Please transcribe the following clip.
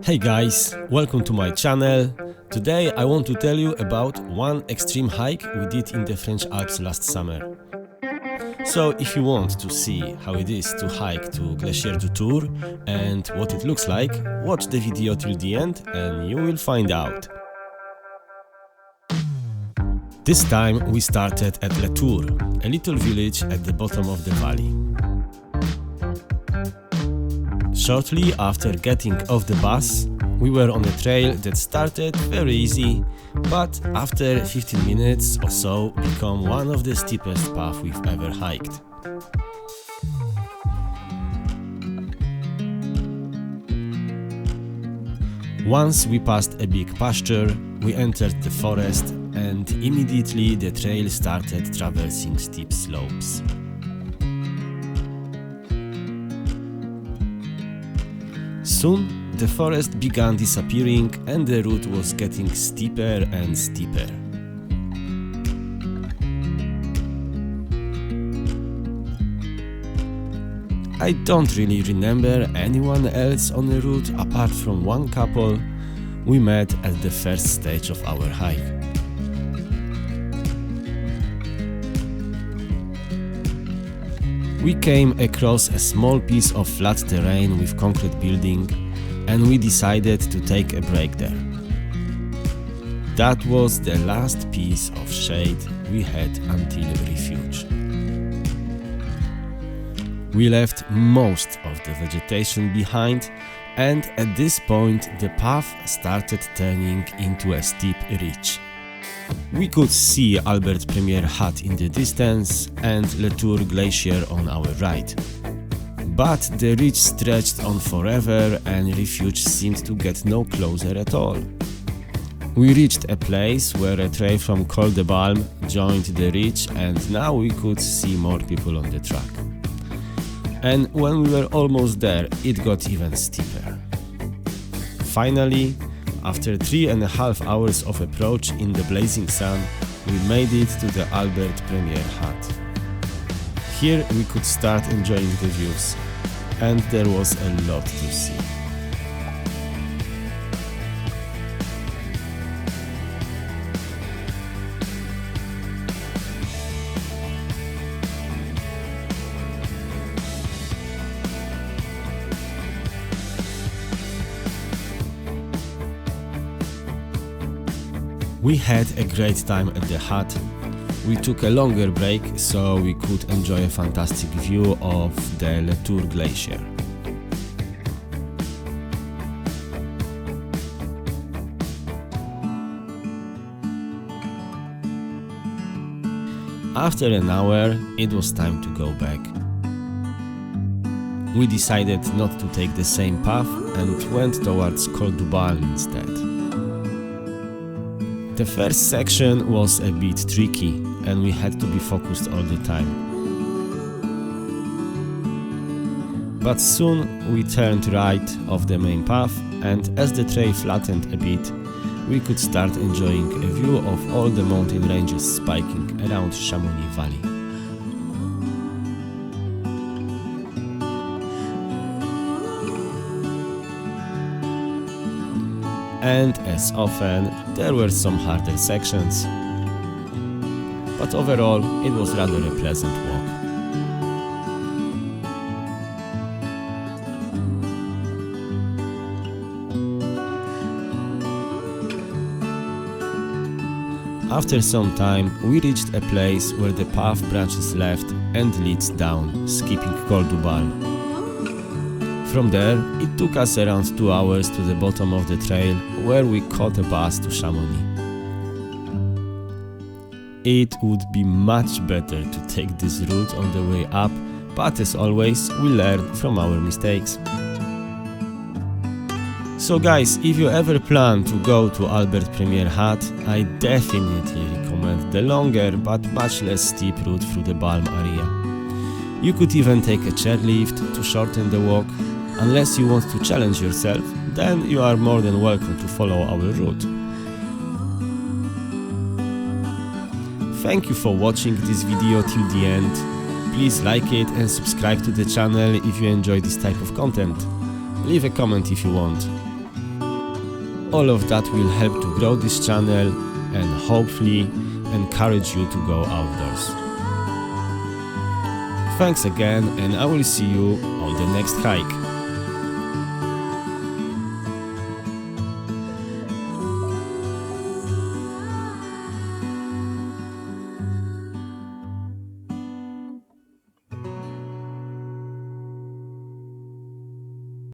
Hey guys, welcome to my channel. Today I want to tell you about one extreme hike we did in the French Alps last summer. So if you want to see how it is to hike to Glacier du Tour and what it looks like, watch the video till the end and you will find out. This time we started at Le Tour, a little village at the bottom of the valley. Shortly after getting off the bus, we were on a trail that started very easy, but after 15 minutes or so became one of the steepest paths we've ever hiked. Once we passed a big pasture, we entered the forest and immediately the trail started traversing steep slopes. Soon, the forest began disappearing and the route was getting steeper and steeper. I don't really remember anyone else on the route apart from one couple we met at the first stage of our hike. We came across a small piece of flat terrain with concrete building and we decided to take a break there. That was the last piece of shade we had until refuge. We left most of the vegetation behind and at this point the path started turning into a steep ridge. We could see Albert Premier hut in the distance and Le Tour Glacier on our right. But the ridge stretched on forever and refuge seemed to get no closer at all. We reached a place where a trail from Col de Balme joined the ridge and now we could see more people on the track. And when we were almost there, it got even steeper. Finally, after 3.5 hours of approach in the blazing sun, we made it to the Albert Premier hut. Here we could start enjoying the views, and there was a lot to see. We had a great time at the hut. We took a longer break so we could enjoy a fantastic view of the Le Tour Glacier. After an hour, it was time to go back. We decided not to take the same path and went towards Col du Balme instead. The first section was a bit tricky and we had to be focused all the time. But soon we turned right off the main path and as the trail flattened a bit, we could start enjoying a view of all the mountain ranges spiking around Chamonix Valley. And as often, there were some harder sections, but overall it was rather a pleasant walk. After some time, we reached a place where the path branches left and leads down, skipping Col du Balme. From there, it took us around 2 hours to the bottom of the trail, where we caught a bus to Chamonix. It would be much better to take this route on the way up, but as always, we learn from our mistakes. So guys, if you ever plan to go to Albert Premier hut, I definitely recommend the longer but much less steep route through the Balme area. You could even take a chairlift to shorten the walk. Unless you want to challenge yourself, then you are more than welcome to follow our route. Thank you for watching this video till the end. Please like it and subscribe to the channel if you enjoy this type of content. Leave a comment if you want. All of that will help to grow this channel and hopefully encourage you to go outdoors. Thanks again, and I will see you on the next hike.